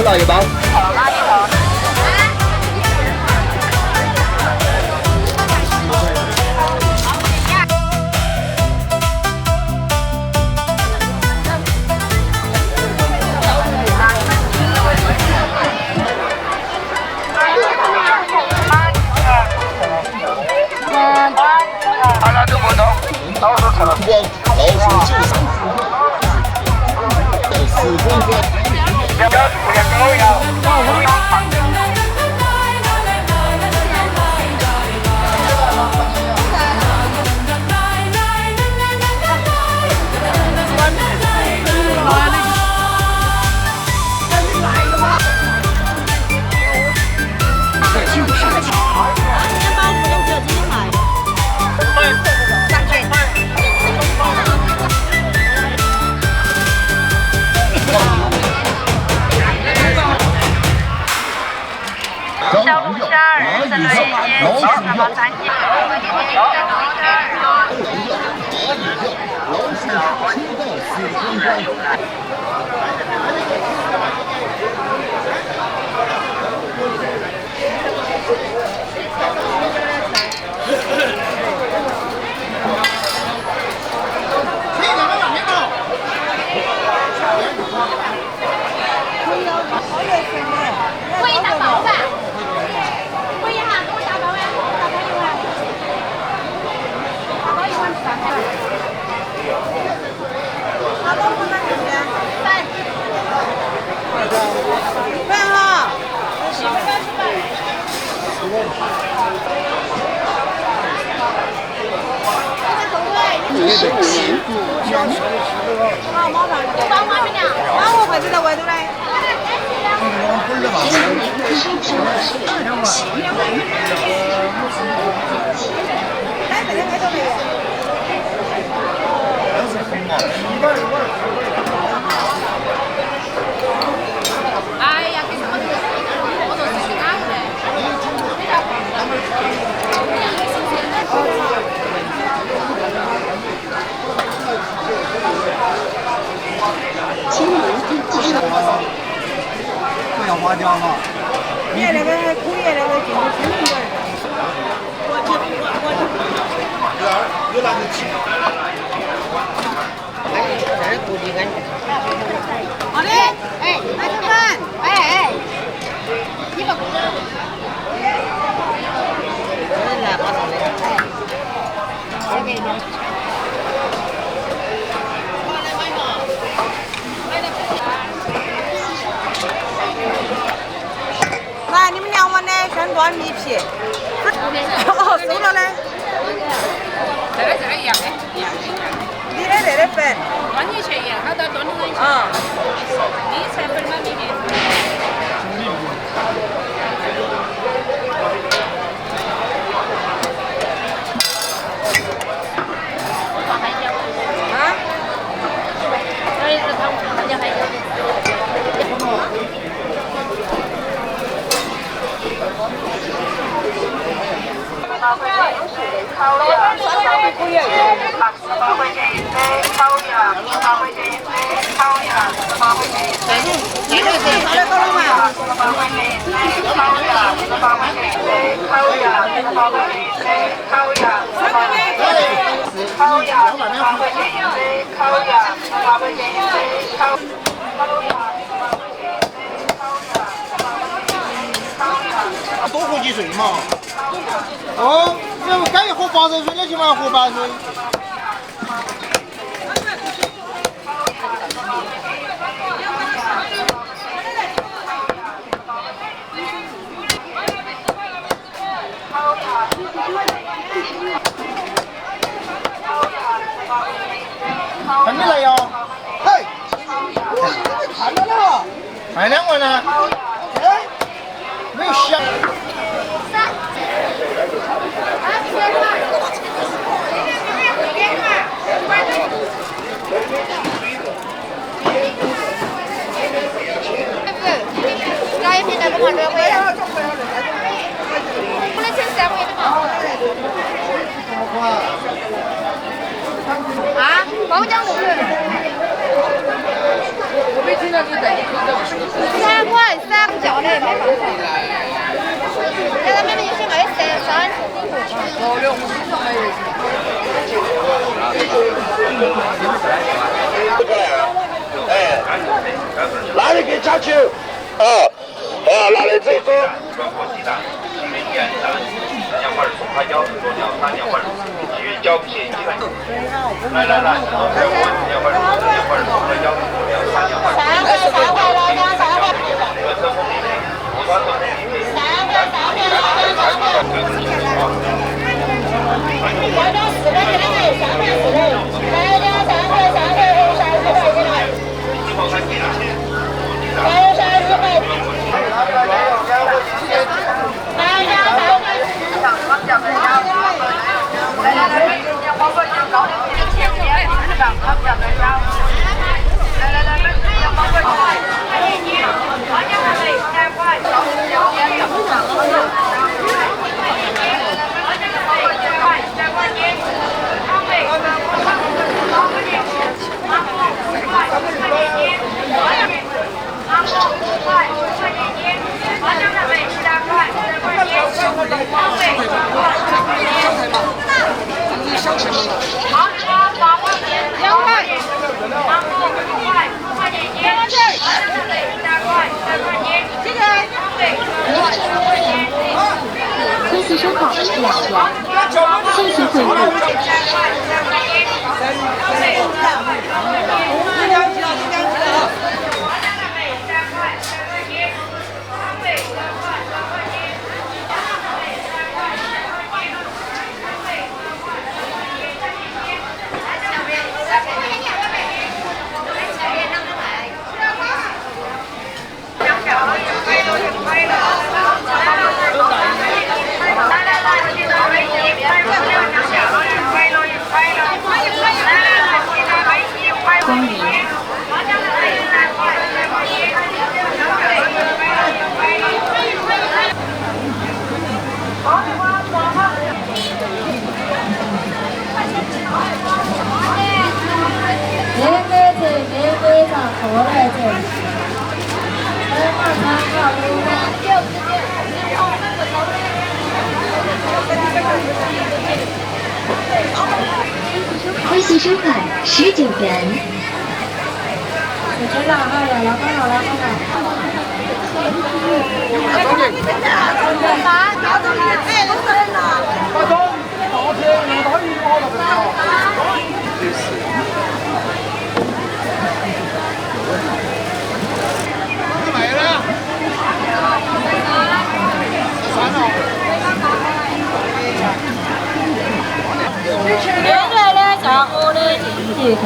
大一包。好了，都不动，老鼠吃了。老鼠就3分钟。不要不要高呀！小龙虾儿是累计4方3斤。可以打包饭。可以哈，给我打包呀，打包一碗。打包一碗3块。打包多少钱？饭。饭哈。5块钱在外头嘞。哎呀，给什么我都是去哪不要花椒哈。你那个还可以，那个进去新鲜点。有那个鸡。这是估计感觉。好的，哎，来吃饭，哎，你们。来把它的，哎，再给你。来，你们2碗的先端米皮。哦，收了嘞。这个一样的，一样的。你的这个粉。端进去一样，好多端进去。啊。你才粉嘛，米皮。烤鸭，8块钱一份，烤鸭，8块钱一份，烤鸭，8块钱一份。你这个好的多了嘛？8块钱一份，烤鸭，8块钱一份，烤鸭，8块钱一份，烤鸭，8块钱一份，烤鸭，8块钱一份，烤鸭，8块钱一份，烤鸭。多喝几水嘛。哦，要不干喝白热水的，起码喝白水。看你来呀！嘿，看到了，卖2碗呢。哎，没有香。加一瓶那个嘛，2块钱。不能吃3块的嘛。啊，包浆6元。我没听到你在你口中。3块4。哎，哪里给加球？啊，哪里这个？关系收好2元，谢谢惠顾。光临。欢喜收款19元。真的好了，老板好了，好了。啥？搞东西？哎，弄死人了！大哥，大车用大鱼跑了，不是？没了。算了。原来的下午的经济特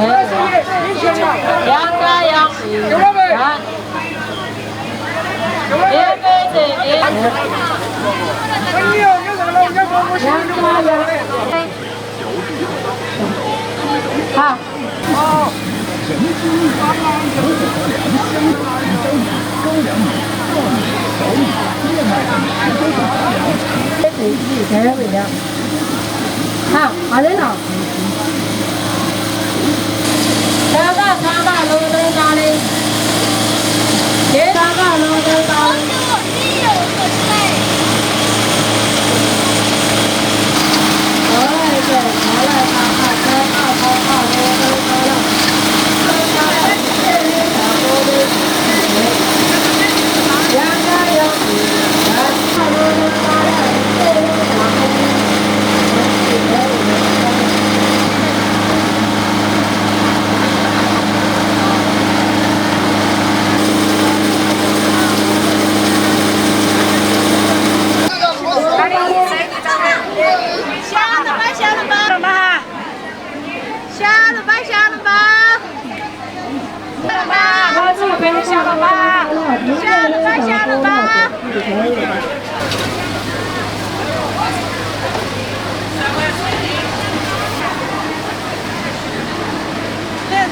两个羊也没这边。好。好，好的了。三把路灯打的，3把路灯打的。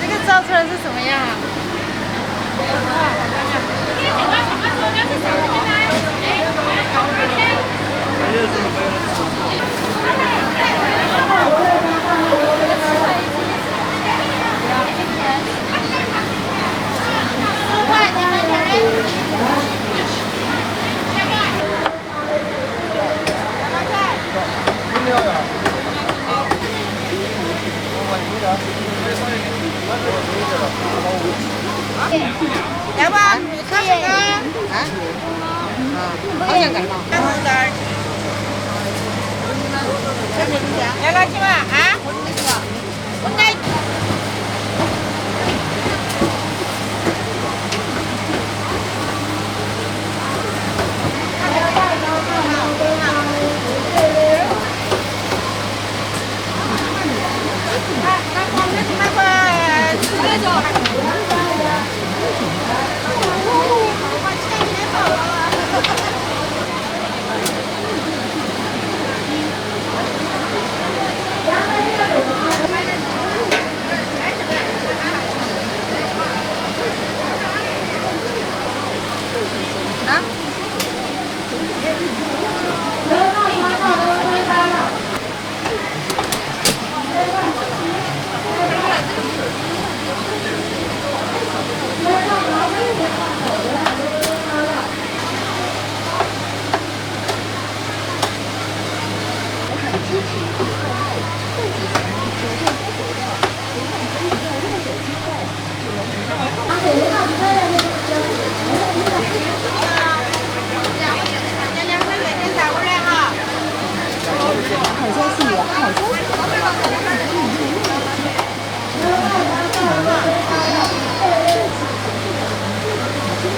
这个照出来是什么样啊？没有呀。要不开始啊？啊？好像干嘛？干红灯儿。要不去嘛？啊？我来。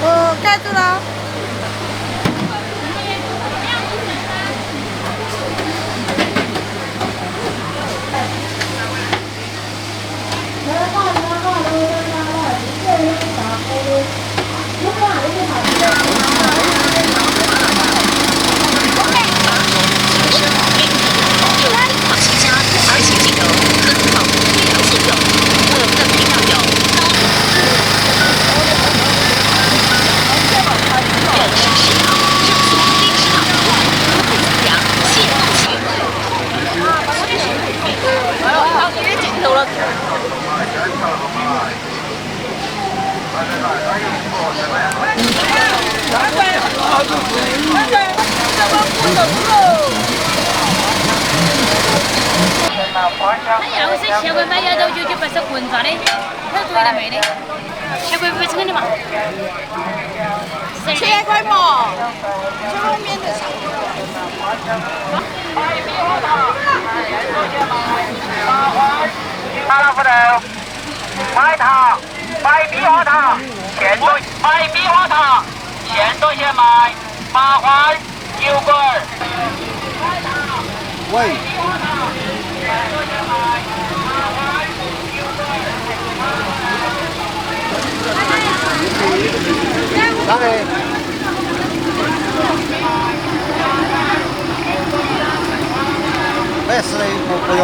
哦，盖住了。那要是7块买要到就不是混杂的，太贵了没的，7块不成的嘛7块嘛，这后面的啥？麻辣胡豆，买糖，买米花糖，现做买米花糖，现做现卖，麻花油棍儿。喂。来。没事的，不用。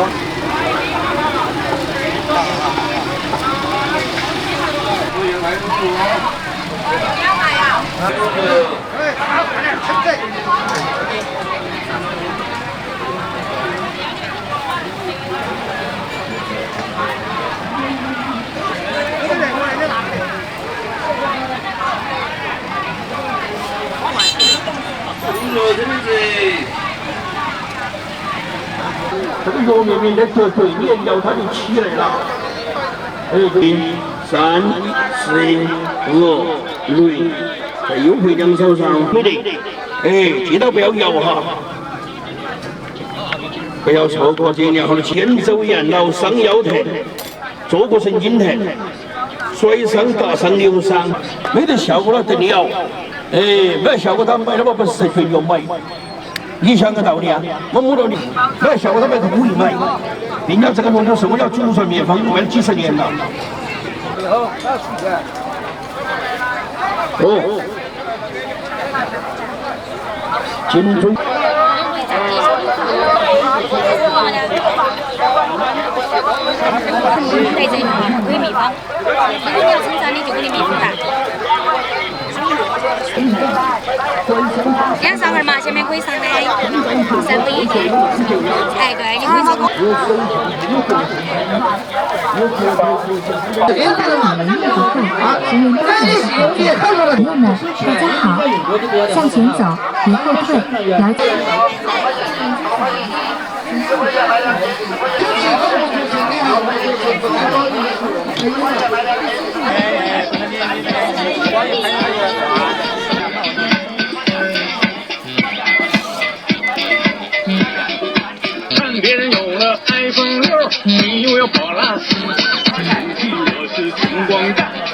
这个药面面的这对面摇它就起来了。3、4、5、6，在右回两手上，对的。记到不要摇哈，不要错过这良好的前走沿老伤腰疼，坐骨神经疼，摔伤打伤扭伤，没得效果了等你摇。没效果他买了嘛不是全药买。你想个道理啊！我摸到你，没效果他买个故意买。人家这个龙头是我要祖传秘方，卖了几10年了。哦，精准。在这里可以秘方，如果你要称赞的就给你秘方打。2上二嘛，下面可以上来3个1斤。哎，对，你可以做。朋友们，大家好，向前走，别后退，了解。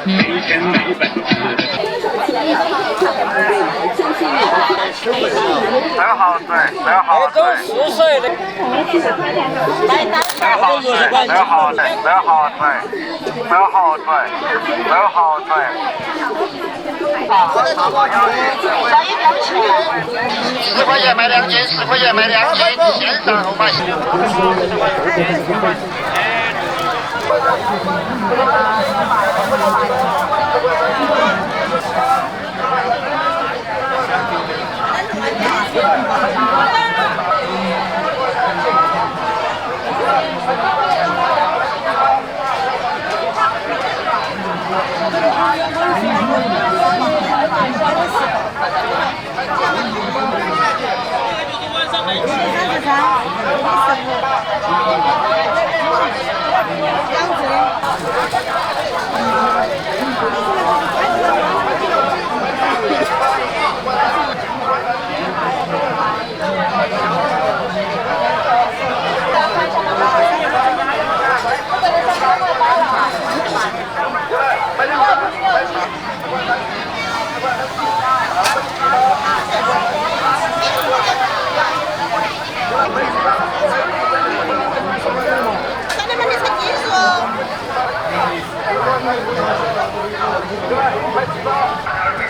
天生没本事。不要好醉，不要好醉。都10岁了。不要好醉，不要好醉，不要好醉，不要好醉，不要好醉。小一表起，10块钱买2斤，10块钱买2斤，线上购买。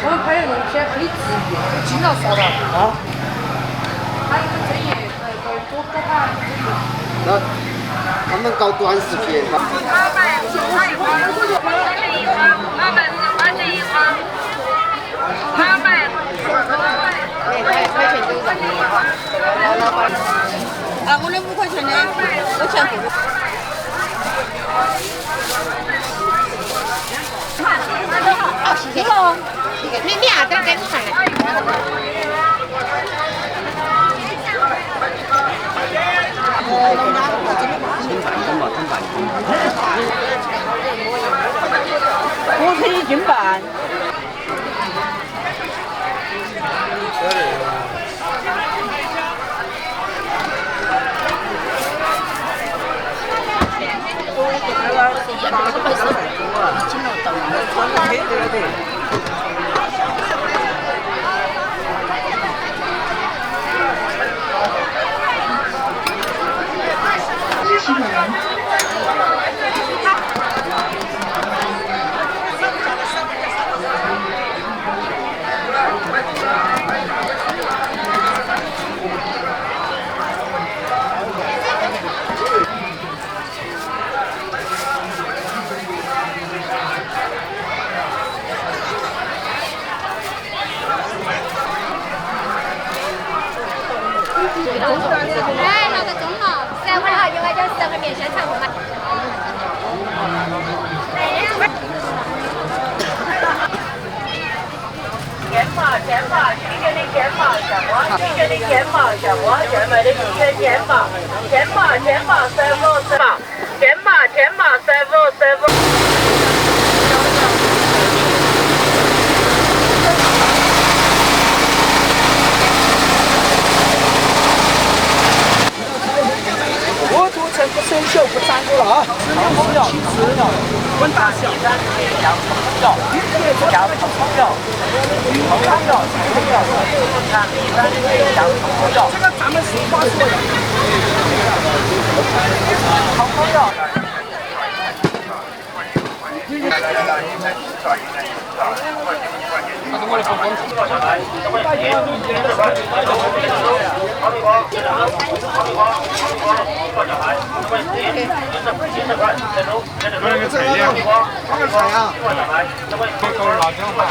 我们拍的那些黑字，经常刷到啊。还有这些多可怕！那他们搞短视频。啊，我的5块钱的，我钱付。好，谢谢。你伢子给看。5块1斤半。哎，那个中了，3块哈，另外叫10块面现场购买。肩膀，今天的肩膀像我，今天的肩膀像我，现卖的一根肩膀，15，肩膀15。我做成不生锈不粘锅了啊！吃了，滚大小，要炒料，这个咱们是花做的，炒料。那个菜呀，那个菜呀，这个辣椒大。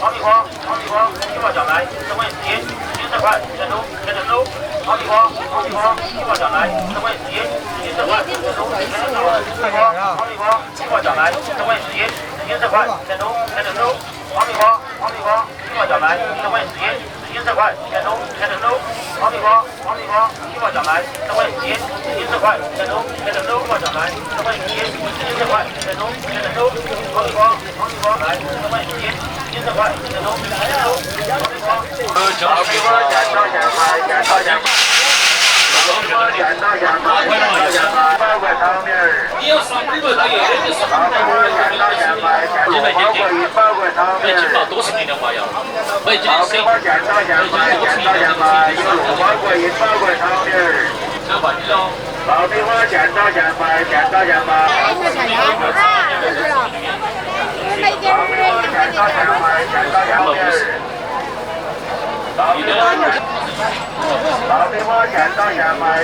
爆米花，爆米花，1块小来，1块10斤，10块，10块，10块，10块，好地方，好地方，计划奖来，这位实验这块，成都，好地方，计划奖来，这位实验这块，成都，好地方，计划奖来，这位实验这块，成都，好地方，计划奖来，这位实验这块，成都，计划奖来，这位实验这块，成都，好地方，来，这位实验这块，成都，好地方，好地方，检查奖。你要上日本，他也得上。几百斤斤，北京嘛都是力量花样，北京谁？北京这个吃一点，这个吃一点。这个你了。爆米花检查奖牌。爆米花检查奖牌。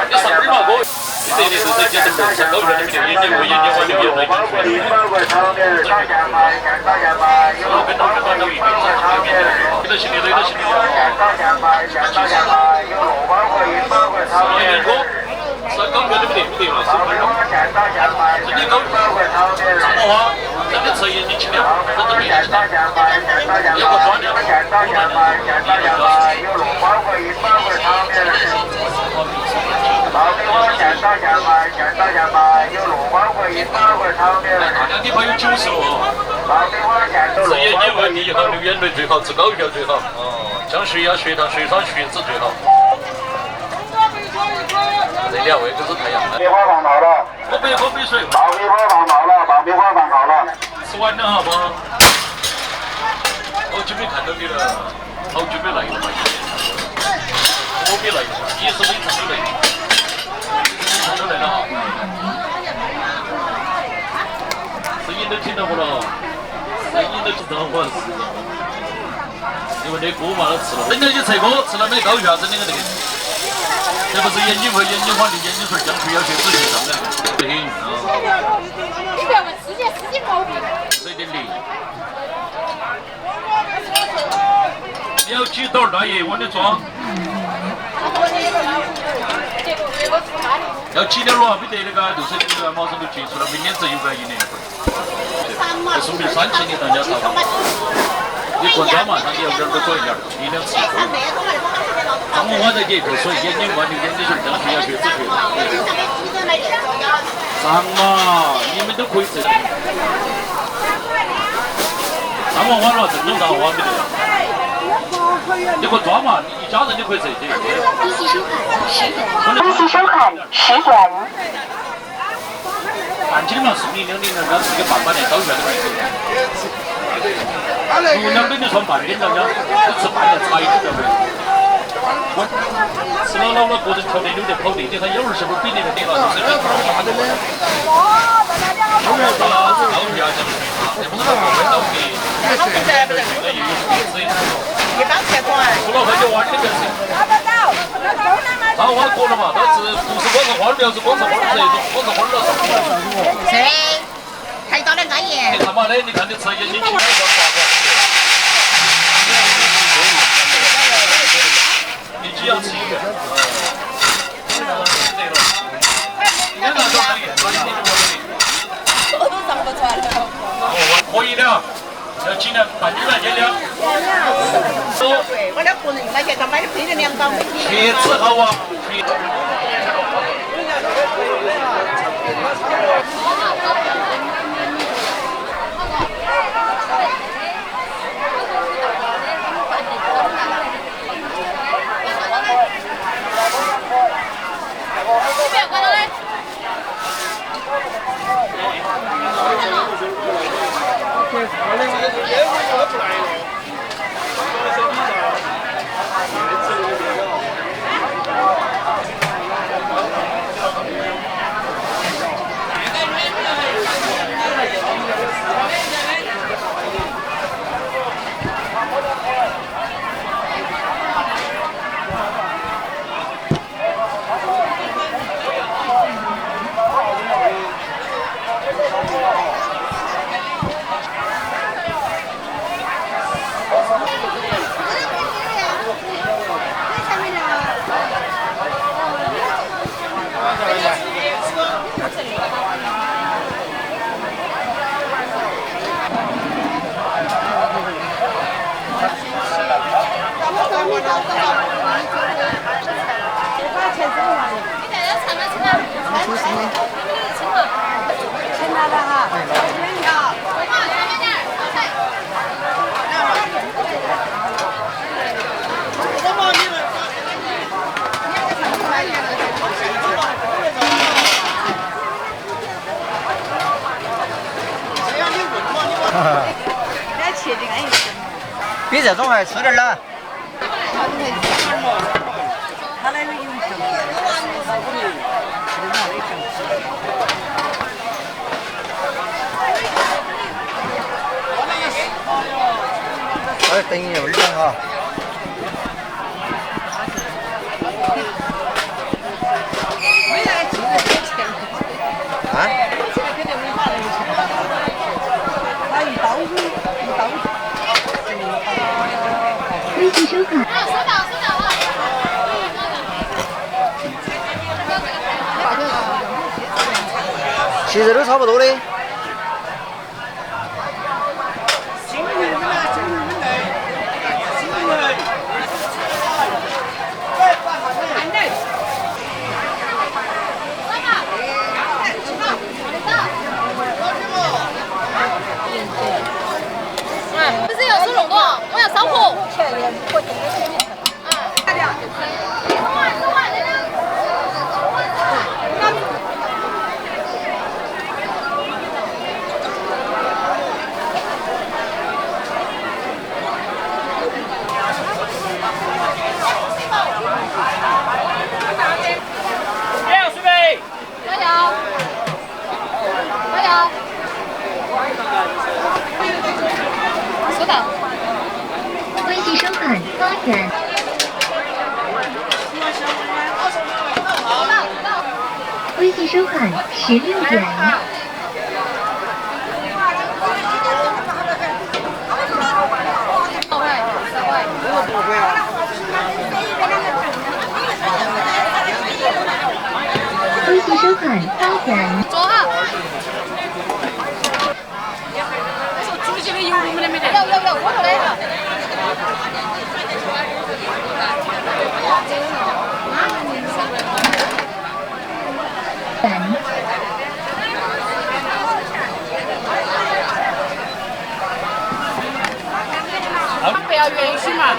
你上日嘛哥？你这里是在讲什么？上高原那边研究完就变了。包括炒面，检查奖牌，有跟到跟到鱼饼炒面，这都行的，检查奖牌，有包括炒面。上高原那边不对嘛？是不是？这里高长毛花，真的吃眼睛清凉，真的眼睛清凉。要不抓点，有包括炒面。爆米花检查奖牌，有6包括炒面。大家地方有90哦。爆米花检查6包括吃眼睛问题好，流眼泪最好，吃高票最好。哦，降血压、血糖、血栓、血脂最好。这2位可是太阳了。爆米花放好了。喝杯水。爆米花放好了。吃完了好不好？好久没看到你了，好久没来了嘛。我没来过，你是每次都来。都来了哈，声音都听到不了，声音都听到我。因为那锅嘛都吃了，人家去测锅，吃了没高血真的个那个。这不是眼睛花的眼睛水，降血压、血脂、血糖的，不行啊。你不要问世界毛病。3.0。你要几斗大爷往里装？要7点多，没得那个就是那个马上就结束了，明年只有个1年一回。这说明3期你大家查看。你过年嘛，他有点都做一点，1、2次够。张文花再给一口水，眼睛完流眼睛水，降血压、血脂、血糖。上嘛，你们都可以吃。张文花了，正宗大花没得。你给我抓嘛，你一家人就可以吃这个。恭喜收看10点。看起来嘛，4年、2年的，那是一个半年高血压的问题。姑娘跟你说半年，人家吃半年差一点不？吃了老了个人条件有点跑地，你看有儿媳妇比那个点了，就是这块啥的呢？高血压降血糖，这不是我们老给。一般钱管。除了喝酒玩的更是。他花过了嘛，他是不是光是花苗，是光是花这种，光是花了上。是，还到点专业。你看嘛，你看你吃眼睛清凉一个你只要吃一个。我都上不出来了。可以的，要尽量半斤半斤的。对，我2个人那些他买的配的2包每天。血脂好啊。比这种还粗点了。等一会儿等哈。啊？微信收款。其实都差不多的。不是要收弄多，我要烧火。微信收款8元。微信收款16元。微信收款8元。坐好。主席的油我们的没得。有，我头的。不要允许嘛，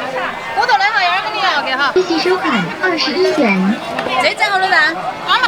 我头的哈，一会儿给你要给哈。微信收款21元。这正好的人，妈妈。